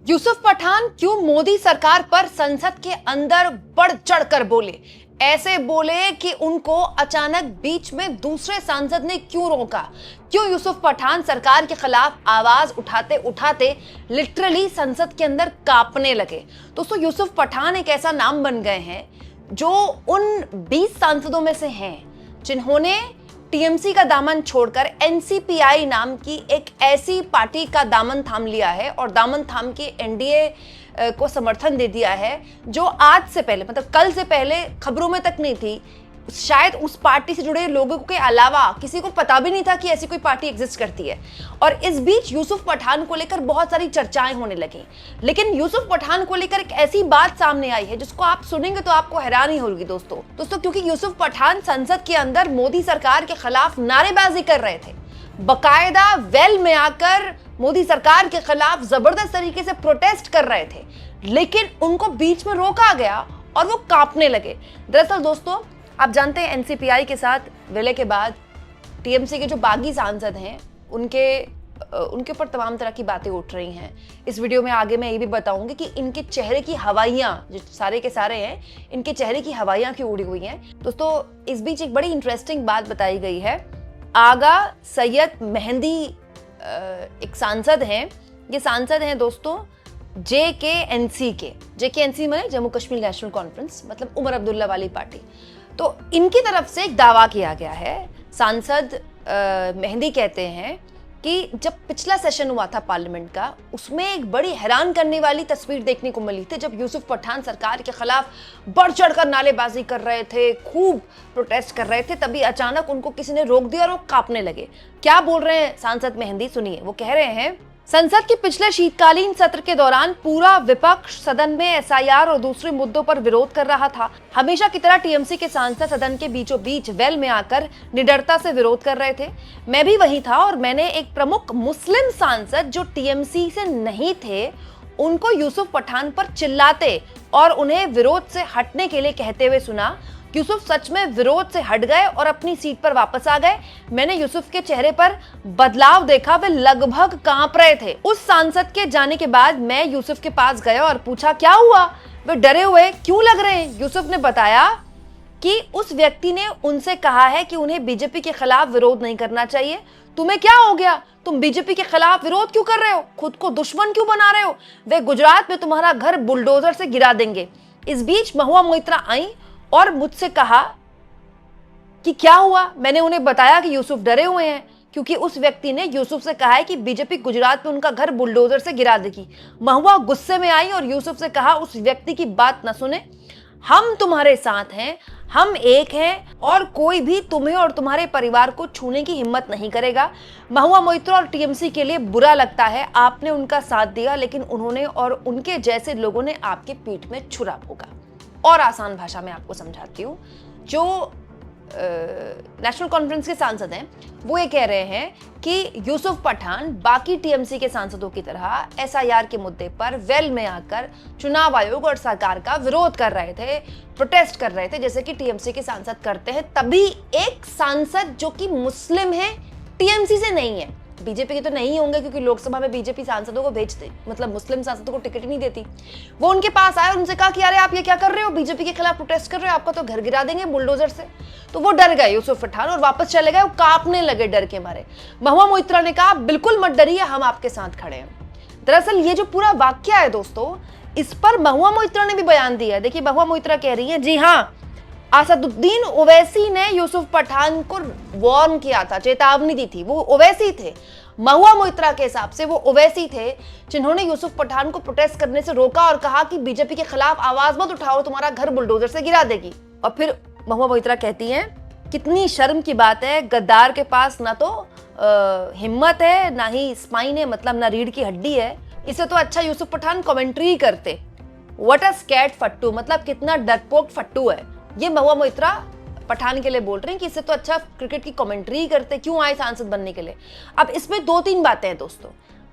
यूसुफ पठान क्यों मोदी सरकार पर संसद के अंदर बढ़ चढ़कर बोले? ऐसे बोले कि उनको अचानक बीच में दूसरे सांसद ने क्यों रोका? क्यों यूसुफ पठान सरकार के खिलाफ आवाज उठाते उठाते लिटरली संसद के अंदर कांपने लगे? दोस्तों, यूसुफ पठान एक ऐसा नाम बन गए हैं जो उन 20 सांसदों में से हैं जिन्होंने टीएमसी का दामन छोड़कर एनसीपीआई नाम की एक ऐसी पार्टी का दामन थाम लिया है और दामन थाम के एनडीए को समर्थन दे दिया है जो आज से पहले, मतलब कल से पहले खबरों में तक नहीं थी। शायद उस पार्टी से जुड़े लोगों के अलावा किसी को पता भी नहीं था कि ऐसी कोई पार्टी एग्जिस्ट करती है। और इस बीच यूसुफ पठान को लेकर बहुत सारी चर्चाएं होने लगी, लेकिन यूसुफ पठान को लेकर एक ऐसी बात सामने आई है जिसको आप सुनेंगे तो आपको हैरानी होगी दोस्तों, क्योंकि यूसुफ पठान संसद के अंदर मोदी सरकार के खिलाफ नारेबाजी कर रहे थे, बकायदा वेल में आकर मोदी सरकार के खिलाफ जबरदस्त तरीके से प्रोटेस्ट कर रहे थे, लेकिन उनको बीच में रोका गया और वो कांपने लगे। दरअसल दोस्तों, आप जानते हैं एनसीपीआई के साथ विलय के बाद टीएमसी के जो बागी सांसद हैं उनके ऊपर तमाम तरह की बातें उठ रही हैं। इस वीडियो में आगे मैं ये भी बताऊंगी कि इनके चेहरे की हवाइयां, जो सारे के सारे हैं, इनके चेहरे की हवाइयां क्यों उड़ी हुई हैं। दोस्तों, इस बीच एक बड़ी इंटरेस्टिंग बात बताई गई है। आगा सैयद मेहंदी एक सांसद हैं। ये सांसद हैं दोस्तों जेकेएनसी में जम्मू कश्मीर नेशनल कॉन्फ्रेंस, मतलब उमर अब्दुल्ला वाली पार्टी। तो इनकी तरफ से एक दावा किया गया है। सांसद मेहंदी कहते हैं कि जब पिछला सेशन हुआ था पार्लियामेंट का, उसमें एक बड़ी हैरान करने वाली तस्वीर देखने को मिली थी जब यूसुफ पठान सरकार के खिलाफ बढ़ चढ़कर नारेबाजी कर रहे थे, खूब प्रोटेस्ट कर रहे थे, तभी अचानक उनको किसी ने रोक दिया और वो कांपने लगे। क्या बोल रहे हैं सांसद मेहंदी, सुनिए। वो कह रहे हैं, संसद के पिछले शीतकालीन सत्र के दौरान पूरा विपक्ष सदन में एसआईआर और दूसरे मुद्दों पर विरोध कर रहा था। हमेशा की तरह टीएमसी के सांसद सदन के बीचों बीच वेल में आकर निडरता से विरोध कर रहे थे। मैं भी वही था और मैंने एक प्रमुख मुस्लिम सांसद जो टीएमसी से नहीं थे उनको यूसुफ पठान पर चिल्लाते और उन्हें विरोध से हटने के लिए कहते हुए सुना। यूसुफ सच में विरोध से हट गए और अपनी सीट पर वापस आ गए। मैंने यूसुफ के चेहरे पर बदलाव देखा, वे लगभग कांप रहे थे। उस सांसद के जाने के बाद मैं यूसुफ के पास गया और पूछा क्या हुआ, वे डरे हुए क्यों लग रहे हैं। यूसुफ ने बताया कि उस व्यक्ति ने उनसे कहा है कि उन्हें बीजेपी के खिलाफ विरोध नहीं करना चाहिए। तुम्हें क्या हो गया, तुम बीजेपी के खिलाफ विरोध क्यों कर रहे हो, खुद को दुश्मन क्यों बना रहे हो, वे गुजरात में तुम्हारा घर बुलडोजर से गिरा देंगे। इस बीच महुआ मोइत्रा आई और मुझसे कहा कि क्या हुआ। मैंने उन्हें बताया कि यूसुफ डरे हुए हैं क्योंकि उस व्यक्ति ने यूसुफ से कहा है कि बीजेपी गुजरात में उनका घर बुलडोजर से गिरा देगी। महुआ गुस्से में आई और यूसुफ से कहा उस व्यक्ति की बात न सुने, हम तुम्हारे साथ हैं, हम एक हैं और कोई भी तुम्हें और तुम्हारे परिवार को छूने की हिम्मत नहीं करेगा। महुआ मोइत्रा और टीएमसी के लिए बुरा लगता है, आपने उनका साथ दिया, लेकिन उन्होंने और उनके जैसे लोगों ने आपके पीठ में छुरा भोगा। और आसान भाषा में आपको समझाती हूँ, जो नेशनल कॉन्फ्रेंस के सांसद हैं वो ये कह रहे हैं कि यूसुफ पठान बाकी टीएमसी के सांसदों की तरह एसआईआर के मुद्दे पर वेल में आकर चुनाव आयोग और सरकार का विरोध कर रहे थे, प्रोटेस्ट कर रहे थे, जैसे कि टीएमसी के सांसद करते हैं। तभी एक सांसद जो कि मुस्लिम है, टीएमसी से नहीं है, बीजेपी के तो नहीं होंगे क्योंकि लोकसभा में बीजेपी सांसदों को भेजते, मतलब मुस्लिम सांसदों को टिकट ही नहीं देती, वो उनके पास आए और उनसे कहा कि अरे आप ये क्या कर रहे हो, बीजेपी के खिलाफ प्रोटेस्ट कर रहे हो, आपका तो घर गिरा देंगे बुलडोजर से। तो वो डर गए यूसुफ पठान और वापस चले गए, वो कांपने लगे डर के मारे। महुआ मोइत्रा ने कहा बिल्कुल मत डरिए, हम आपके साथ खड़े हैं। दरअसल ये जो पूरा वाक्य है दोस्तों, इस पर महुआ मोइत्रा ने भी बयान दिया है। देखिए, महुआ मोइत्रा कह रही है, जी हाँ, असदुद्दीन ओवैसी ने यूसुफ पठान को वार्न किया था, चेतावनी दी थी, वो ओवैसी थे। महुआ मोइत्रा के हिसाब से वो ओवैसी थे जिन्होंने यूसुफ पठान को प्रोटेस्ट करने से रोका और कहा कि बीजेपी के खिलाफ आवाज मत उठाओ, तुम्हारा घर बुलडोजर से गिरा देगी। और फिर महुआ मोइत्रा कहती हैं, कितनी शर्म की बात है, गद्दार के पास ना तो हिम्मत है, ना ही स्पाइन है, मतलब ना रीढ़ की हड्डी है, इससे तो अच्छा यूसुफ पठान कमेंट्री करते। व्हाट अ स्कैर्ड फट्टू, मतलब कितना डरपोक फट्टू है। ये महुआ मोइत्रा पठान के लिए बोल रहे हैं कि इससे तो अच्छा क्रिकेट की कमेंट्री करते, क्यों आए सांसद बनने के लिए। अब इसमें 2-3 बातें हैं दोस्तों।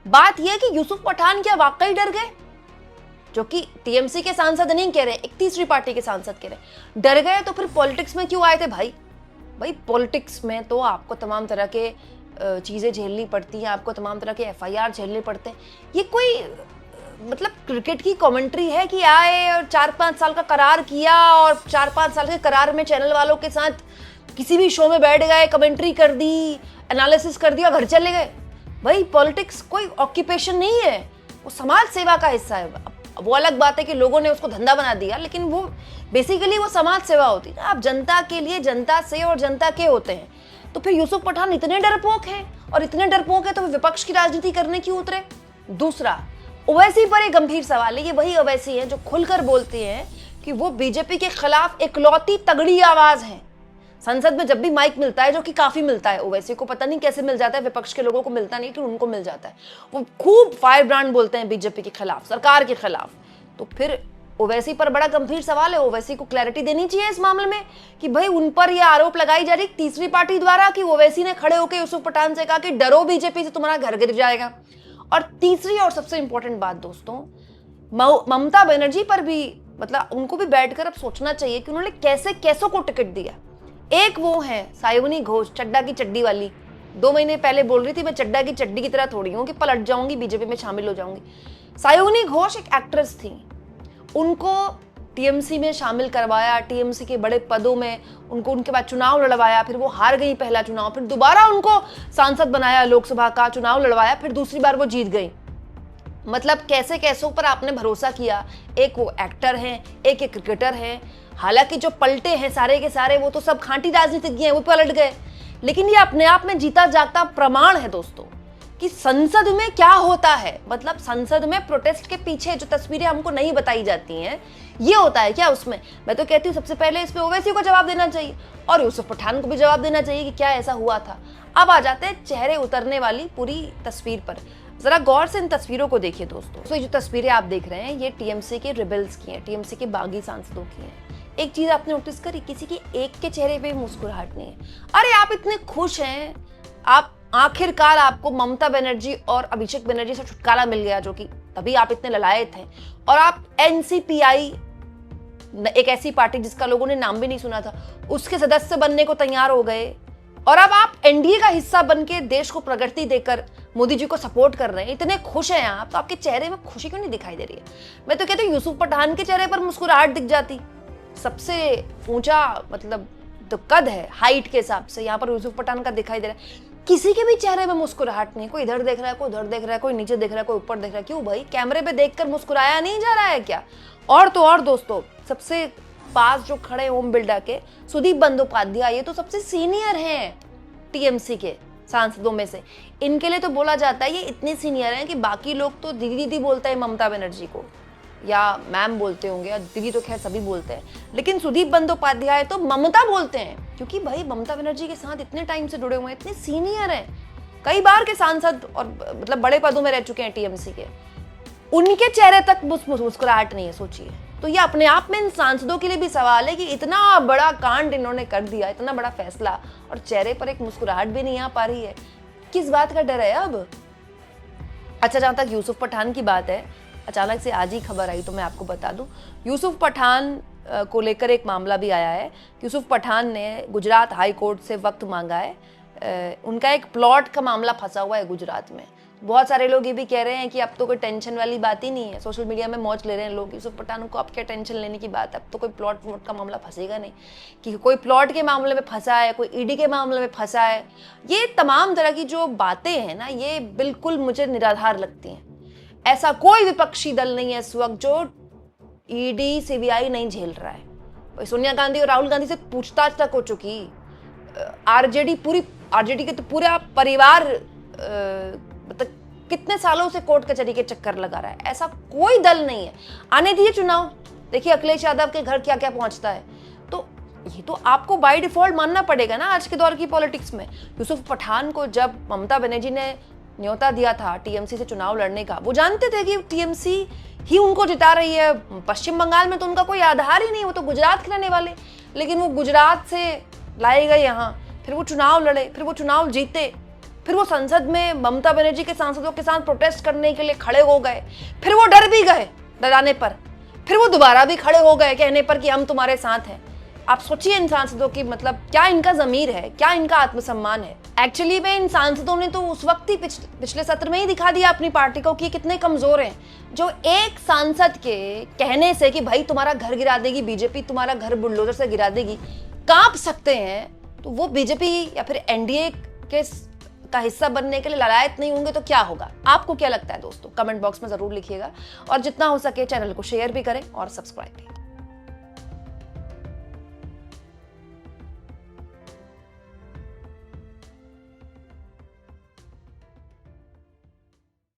बात यह है कि यूसुफ पठान क्या वाकई डर गए, जो कि टीएमसी के सांसद नहीं कह रहे, एक तीसरी पार्टी के सांसद कह रहे, डर गए तो फिर पॉलिटिक्स में क्यों आए थे भाई। पॉलिटिक्स में तो आपको तमाम तरह के चीजें झेलनी पड़ती हैं, आपको तमाम तरह के एफआईआर झेलने पड़ते हैं। ये कोई मतलब क्रिकेट की कमेंट्री है कि आए और 4-5 साल का करार किया और 4-5 साल के करार में चैनल वालों के साथ किसी भी शो में बैठ गए, कमेंट्री कर दी, एनालिसिस कर दिया, घर चले गए। भाई पॉलिटिक्स कोई ऑक्यूपेशन नहीं है, वो समाज सेवा का हिस्सा है। वो अलग बात है कि लोगों ने उसको धंधा बना दिया, लेकिन वो बेसिकली वो समाज सेवा होती है। आप जनता के लिए, जनता से और जनता के होते हैं। तो फिर यूसुफ पठान इतने डरपोक हैं, और इतने डरपोक है तो विपक्ष की राजनीति करने क्यों उतरे? दूसरा, ओवैसी पर एक गंभीर सवाल है। ये वही ओवैसी है जो खुलकर बोलते हैं कि वो बीजेपी के खिलाफ इकलौती तगड़ी आवाज है। संसद में जब भी माइक मिलता है, जो कि काफी मिलता है, ओवैसी को पता नहीं कैसे मिल जाता है, विपक्ष के लोगों को मिलता नहीं, लेकिन उनको मिल जाता है। वो खूब फायर ब्रांड बोलते हैं बीजेपी के खिलाफ, सरकार के खिलाफ। तो फिर ओवैसी पर बड़ा गंभीर सवाल है। ओवैसी को क्लैरिटी देनी चाहिए इस मामले में कि भाई उन पर यह आरोप लगाई जा रही तीसरी पार्टी द्वारा कि ओवैसी ने खड़े होकर यूसुफ पठान से कहा कि डरो बीजेपी से, तुम्हारा घर गिर जाएगा। और तीसरी और सबसे इंपॉर्टेंट बात दोस्तों, ममता बनर्जी पर भी, मतलब उनको भी बैठकर अब सोचना चाहिए कि उन्होंने कैसे कैसों को टिकट दिया। एक वो है सायोनी घोष, चड्डा की चड्डी वाली, 2 महीने पहले बोल रही थी मैं चड्डा की चड्डी की तरह थोड़ी हूँ कि पलट जाऊंगी, बीजेपी में शामिल हो जाऊंगी। सायोनी घोष एक एक्ट्रेस थी, उनको टीएमसी में शामिल करवाया, टीएमसी के बड़े पदों में उनको, उनके बाद चुनाव लड़वाया, फिर वो हार गई पहला चुनाव, फिर दोबारा उनको सांसद बनाया, लोकसभा का चुनाव लड़वाया, फिर दूसरी बार वो जीत गई। मतलब कैसे कैसों पर आपने भरोसा किया। एक वो एक्टर हैं, एक क्रिकेटर हैं। हालांकि जो पलटे हैं सारे के सारे वो तो सब खांटी राजनीतिज्ञ हैं, वो पलट गए। लेकिन ये अपने आप में जीता जागता प्रमाण है दोस्तों कि संसद में क्या होता है। मतलब संसद में प्रोटेस्ट के पीछे जो तस्वीरें हमको नहीं बताई जाती हैं, ये होता है क्या उसमें। मैं तो कहती हूँ सबसे पहले इस पे ओवैसी को जवाब देना चाहिए और यूसुफ पठान को भी जवाब देना चाहिए कि क्या ऐसा हुआ था। अब आ जाते हैं चेहरे उतरने वाली पूरी तस्वीर पर। जरा गौर से इन तस्वीरों को देखिए दोस्तों। तो ये जो तस्वीरें आप देख रहे हैं, ये टीएमसी के रिबेल्स की हैं, टीएमसी के बागी सांसदों की हैं। एक चीज आपने नोटिस करी, किसी की एक के चेहरे पे मुस्कुराहट नहीं है। अरे आप इतने खुश हैं, आप आखिरकार आपको ममता बनर्जी और अभिषेक बनर्जी से छुटकारा मिल गया, जो कि तभी आप इतने ललायत हैं। और आप एनसीपीआई, एक ऐसी पार्टी जिसका लोगों ने नाम भी नहीं सुना था, उसके सदस्य बनने को तैयार हो गए। और अब आप एनडीए का हिस्सा बनके देश को प्रगति देकर मोदी जी को सपोर्ट कर रहे हैं। इतने खुश हैं आप, तो आपके चेहरे में खुशी क्यों नहीं दिखाई दे रही है? मैं तो कहती हूँ यूसुफ पठान के चेहरे पर मुस्कुराहट दिख जाती। सबसे ऊंचा मतलब तो कद है हाइट के हिसाब से, यहाँ पर यूसुफ पठान का दिखाई दे रहा है। किसी के भी चेहरे में मुस्कुराहट नहीं। कोई इधर देख रहा है, कोई उधर देख रहा है, कोई नीचे देख रहा है, कोई ऊपर देख रहा है। क्यों भाई, कैमरे पे देखकर मुस्कुराया नहीं जा रहा है क्या? और तो और दोस्तों, सबसे पास जो खड़े ओम बिरला के सुदीप बंदोपाध्याय, ये तो सबसे सीनियर हैं टीएमसी के सांसदों में से। इनके लिए तो बोला जाता है ये इतने सीनियर हैं कि बाकी लोग तो दीदी दीदी बोलते हैं ममता बनर्जी को, या मैम बोलते होंगे, या दीदी तो खैर सभी बोलते हैं, लेकिन सुदीप बंदोपाध्याय तो ममता बोलते हैं, क्योंकि भाई ममता बनर्जी के साथ इतने टाइम से जुड़े हुए हैं, इतने सीनियर हैं, कई बार के सांसद और मतलब बड़े पदों में रह चुके हैं टीएमसी के। उनके चेहरे तक मुस्कुराहट नहीं है, सोचिए। तो ये अपने आप में इन सांसदों के लिए भी सवाल है कि इतना बड़ा कांड इन्होंने कर दिया, इतना बड़ा फैसला, और चेहरे पर एक मुस्कुराहट भी नहीं आ पा रही है। किस बात का डर है अब? अच्छा, जहां तक यूसुफ पठान की बात है, अचानक से आज ही खबर आई तो मैं आपको बता दूं, यूसुफ पठान को लेकर एक मामला भी आया है। यूसुफ पठान ने गुजरात हाई कोर्ट से वक्त मांगा है। उनका एक प्लॉट का मामला फंसा हुआ है गुजरात में। बहुत सारे लोग ये भी कह रहे हैं कि अब तो कोई टेंशन वाली बात ही नहीं है, सोशल मीडिया में मौज ले रहे हैं लोग, यूसुफ पठान को अब क्या टेंशन लेने की बात है, अब तो कोई प्लॉट का मामला फंसेगा नहीं। कि कोई प्लॉट के मामले में फंसा है, कोई ईडी के मामले में फंसा है, ये तमाम तरह की जो बातें हैं ना, ये बिल्कुल मुझे निराधार लगती हैं। ऐसा कोई विपक्षी दल नहीं है इस वक्त जो ईडी सीबीआई नहीं झेल रहा है। सोनिया गांधी और राहुल गांधी से पूछताछ तक हो चुकी, आरजेडी के तो पूरा परिवार मतलब कितने सालों से कोर्ट कचहरी के चक्कर लगा रहा है। ऐसा कोई दल नहीं है। आने दिए चुनाव, देखिए अखिलेश यादव के घर क्या क्या पहुंचता है। तो ये तो आपको बाय डिफॉल्ट मानना पड़ेगा ना आज के दौर की पॉलिटिक्स में। यूसुफ पठान को जब ममता बनर्जी ने न्योता दिया था टीएमसी से चुनाव लड़ने का, वो जानते थे कि टीएमसी ही उनको जिता रही है। पश्चिम बंगाल में तो उनका कोई आधार ही नहीं, वो तो गुजरात के रहने वाले, लेकिन वो गुजरात से लाए गए यहाँ, फिर वो चुनाव लड़े, फिर वो चुनाव जीते, फिर वो संसद में ममता बनर्जी के सांसदों के साथ प्रोटेस्ट करने के लिए खड़े हो गए, फिर वो डर भी गए डराने पर, फिर वो दोबारा भी खड़े हो गए कहने पर कि हम तुम्हारे साथ हैं। आप सोचिए इन सांसदों की, मतलब क्या इनका जमीर है, क्या इनका आत्मसम्मान है। एक्चुअली में इन सांसदों ने तो उस वक्त ही पिछले सत्र में ही दिखा दिया अपनी पार्टी को कि कितने कमजोर हैं, जो एक सांसद के कहने से कि भाई तुम्हारा घर गिरा देगी बीजेपी, तुम्हारा घर बुलडोजर से गिरा देगी, कांप सकते हैं। तो वो बीजेपी या फिर एनडीए के का हिस्सा बनने के लिए ललायत नहीं होंगे तो क्या होगा? आपको क्या लगता है दोस्तों? कमेंट बॉक्स में जरूर लिखिएगा और जितना हो सके चैनल को शेयर भी करें और सब्सक्राइब भी।